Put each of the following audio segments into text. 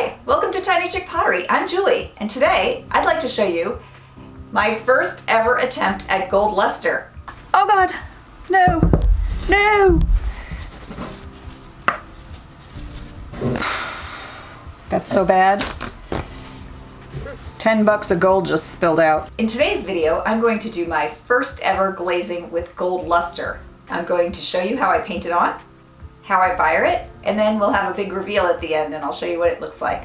Hi, welcome to Tiny Chick Pottery. I'm Julie, and today I'd like to show you my first ever attempt at gold luster. Oh God, no, no. That's so bad. $10 of gold just spilled out. In today's video, I'm going to do my first ever glazing with gold luster. I'm going to show you how I paint it on, how I fire it, and then we'll have a big reveal at the end and I'll show you what it looks like.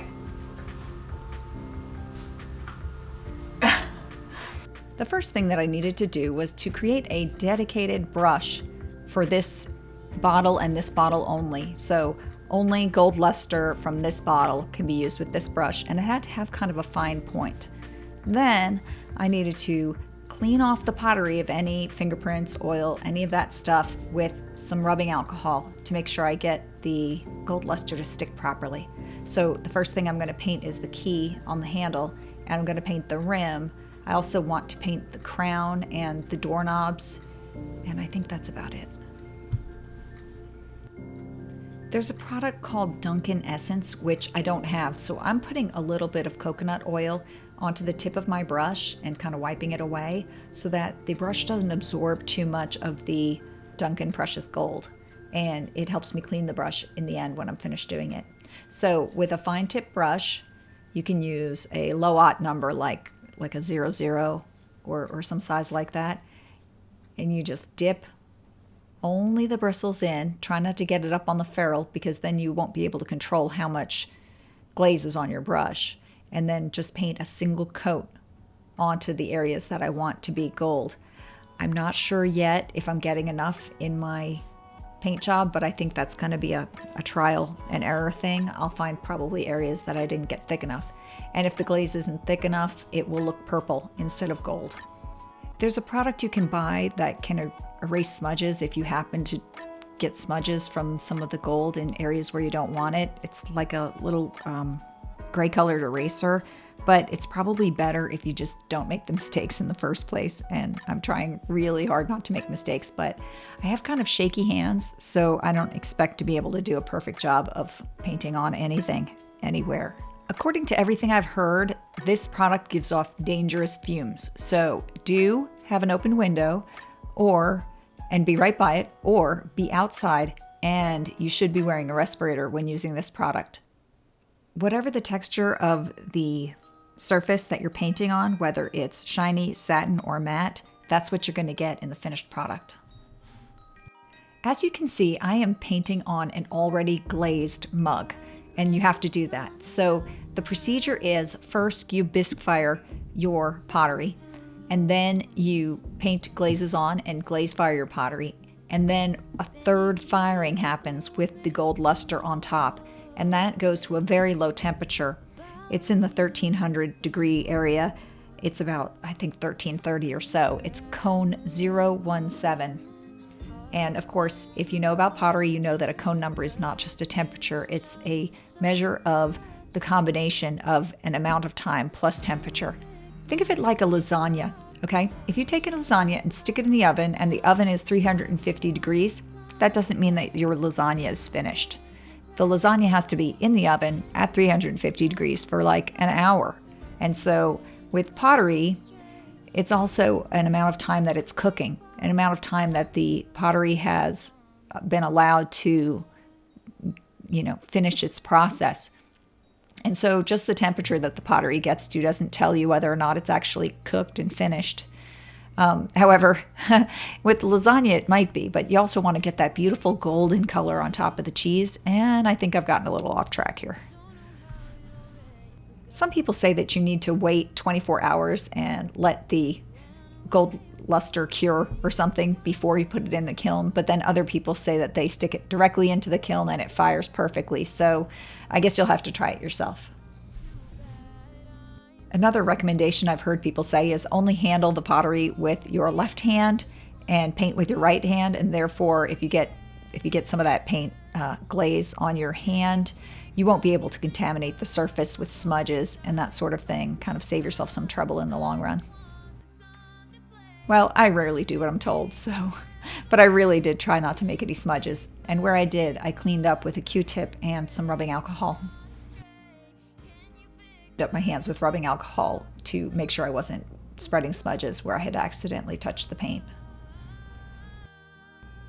The first thing that I needed to do was to create a dedicated brush for this bottle and this bottle only. So only gold luster from this bottle can be used with this brush, and it had to have kind of a fine point. Then I needed to clean off the pottery of any fingerprints, oil, any of that stuff with some rubbing alcohol to make sure I get the gold luster to stick properly. So the first thing I'm going to paint is the key on the handle, and I'm going to paint the rim. I also want to paint the crown and the doorknobs, and I think that's about it. There's a product called Duncan Essence, which I don't have, so I'm putting a little bit of coconut oil onto the tip of my brush and kind of wiping it away so that the brush doesn't absorb too much of the Duncan Precious Gold, and it helps me clean the brush in the end when I'm finished doing it. So with a fine tip brush, you can use a low-aught number like a 00 or some size like that, and you just dip only the bristles in. Try not to get it up on the ferrule because then you won't be able to control how much glaze is on your brush. And then just paint a single coat onto the areas that I want to be gold. I'm not sure yet if I'm getting enough in my paint job, but I think that's going to be a trial and error thing. I'll find probably areas that I didn't get thick enough. And if the glaze isn't thick enough, it will look purple instead of gold. There's a product you can buy that can erase smudges if you happen to get smudges from some of the gold in areas where you don't want it. It's like a little gray colored eraser, but it's probably better if you just don't make the mistakes in the first place. And I'm trying really hard not to make mistakes, but I have kind of shaky hands, so I don't expect to be able to do a perfect job of painting on anything, anywhere. According to everything I've heard, this product gives off dangerous fumes. So do have an open window and be right by it, or be outside, and you should be wearing a respirator when using this product. Whatever the texture of the surface that you're painting on, whether it's shiny, satin, or matte, that's what you're going to get in the finished product. As you can see, I am painting on an already glazed mug, and you have to do that. So the procedure is, first you bisque fire your pottery, and then you paint glazes on and glaze fire your pottery, and then a third firing happens with the gold luster on top, and that goes to a very low temperature. It's in the 1300 degree area. It's about, I think, 1330 or so. It's cone 017. And of course, if you know about pottery, you know that a cone number is not just a temperature, it's a measure of the combination of an amount of time plus temperature. Think of it like a lasagna, okay? If you take a lasagna and stick it in the oven and the oven is 350 degrees, that doesn't mean that your lasagna is finished. The lasagna has to be in the oven at 350 degrees for like an hour. And so with pottery, it's also an amount of time that it's cooking, an amount of time that the pottery has been allowed to, finish its process. And so just the temperature that the pottery gets to doesn't tell you whether or not it's actually cooked and finished. However, with lasagna it might be, but you also want to get that beautiful golden color on top of the cheese, and I think I've gotten a little off track here. Some people say that you need to wait 24 hours and let the gold luster cure or something before you put it in the kiln, but then other people say that they stick it directly into the kiln and it fires perfectly, so I guess you'll have to try it yourself. Another recommendation I've heard people say is only handle the pottery with your left hand and paint with your right hand, and therefore if you get some of that paint glaze on your hand, you won't be able to contaminate the surface with smudges and that sort of thing. Kind of save yourself some trouble in the long run. Well, I rarely do what I'm told, but I really did try not to make any smudges, and where I did, I cleaned up with a Q-tip and some rubbing alcohol. up my hands with rubbing alcohol to make sure I wasn't spreading smudges where I had accidentally touched the paint.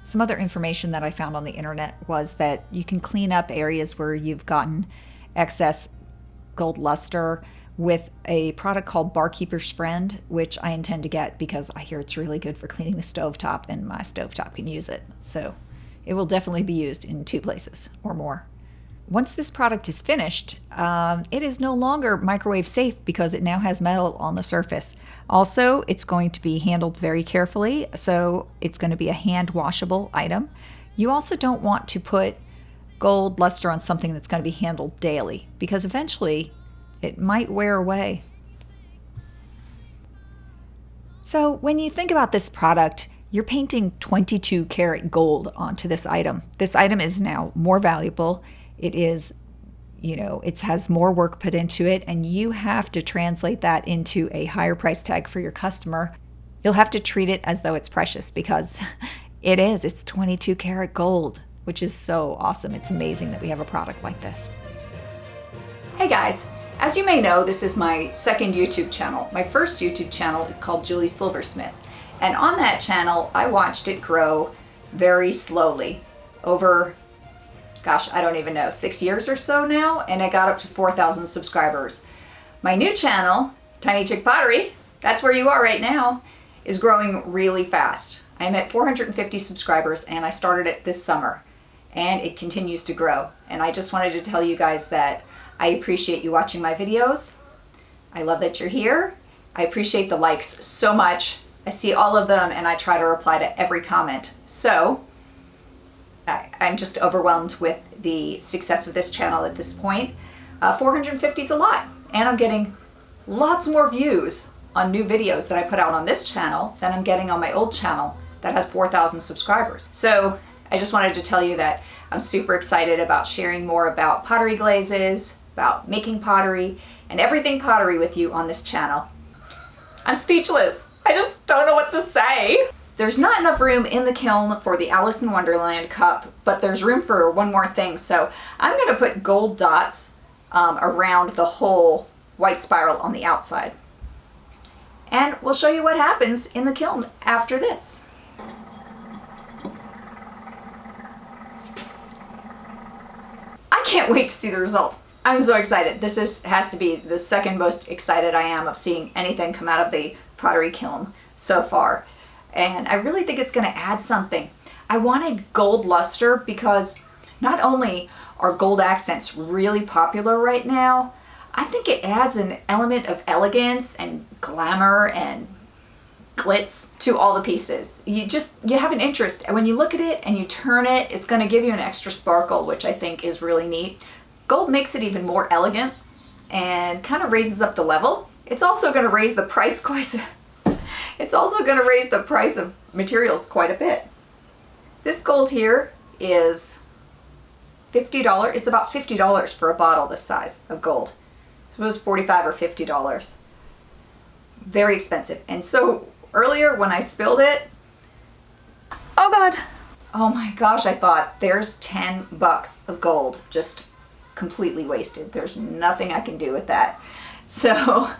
Some other information that I found on the internet was that you can clean up areas where you've gotten excess gold luster with a product called Barkeeper's Friend, which I intend to get because I hear it's really good for cleaning the stovetop and my stovetop can use it. So it will definitely be used in 2 places or more. Once this product is finished, it is no longer microwave safe because it now has metal on the surface. Also, it's going to be handled very carefully, so it's going to be a hand washable item. You also don't want to put gold luster on something that's going to be handled daily because eventually it might wear away. So when you think about this product, you're painting 22 karat gold onto this item. This item is now more valuable. It is, it has more work put into it, and you have to translate that into a higher price tag for your customer. You'll have to treat it as though it's precious because it is. It's 22 karat gold, which is so awesome. It's amazing that we have a product like this. Hey guys, as you may know, this is my second YouTube channel. My first YouTube channel is called Julie Silversmith, and on that channel, I watched it grow very slowly over, gosh, I don't even know, 6 years or so now, and I got up to 4,000 subscribers. My new channel, Tiny Chick Pottery, that's where you are right now, is growing really fast. I'm at 450 subscribers and I started it this summer, and it continues to grow. And I just wanted to tell you guys that I appreciate you watching my videos. I love that you're here. I appreciate the likes so much. I see all of them and I try to reply to every comment. So I'm just overwhelmed with the success of this channel at this point. 450 is a lot, and I'm getting lots more views on new videos that I put out on this channel than I'm getting on my old channel that has 4,000 subscribers. So I just wanted to tell you that I'm super excited about sharing more about pottery glazes, about making pottery, and everything pottery with you on this channel. I'm speechless. I just don't know what to say. There's not enough room in the kiln for the Alice in Wonderland cup, but there's room for one more thing. So I'm going to put gold dots around the whole white spiral on the outside. And we'll show you what happens in the kiln after this. I can't wait to see the results. I'm so excited. This has to be the second most excited I am of seeing anything come out of the pottery kiln so far. And I really think it's going to add something. I wanted gold luster because not only are gold accents really popular right now, I think it adds an element of elegance and glamour and glitz to all the pieces. You have an interest. And when you look at it and you turn it, it's going to give you an extra sparkle, which I think is really neat. Gold makes it even more elegant and kind of raises up the level. It's also going to raise the price of materials quite a bit. This gold here is $50. It's about $50 for a bottle this size of gold. So it was $45 or $50. Very expensive. And so earlier when I spilled it, oh God, oh my gosh, I thought there's $10 of gold just completely wasted. There's nothing I can do with that. So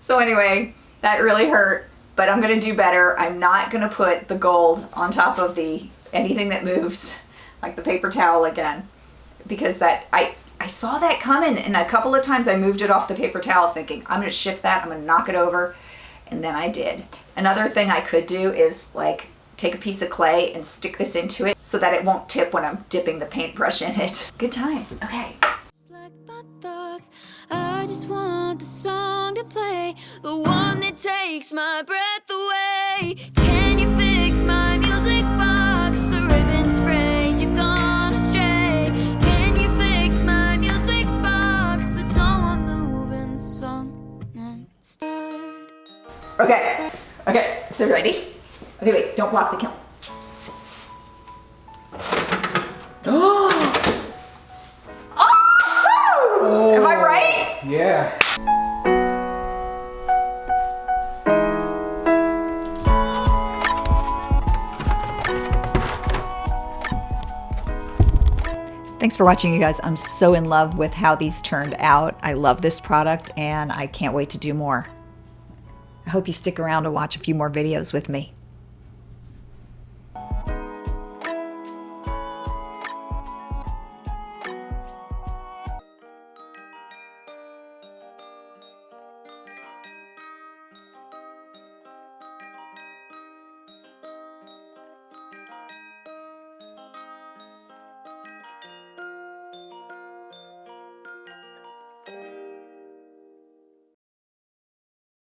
anyway, that really hurt, but I'm gonna do better. I'm not gonna put the gold on top of anything that moves, like the paper towel again, because I saw that coming, and a couple of times I moved it off the paper towel thinking, I'm gonna shift that, I'm gonna knock it over, and then I did. Another thing I could do is like take a piece of clay and stick this into it so that it won't tip when I'm dipping the paintbrush in it. Good times. Okay. I just want the song to play, the one that takes my breath away. Can you fix my music box? The ribbon's frayed, you've gone astray. Can you fix my music box? The don't want moving, the song won't start. Okay, so ready? Okay, wait, don't block the kiln. Oh! Am I right? Yeah. Thanks for watching, you guys. I'm so in love with how these turned out. I love this product and I can't wait to do more. I hope you stick around to watch a few more videos with me.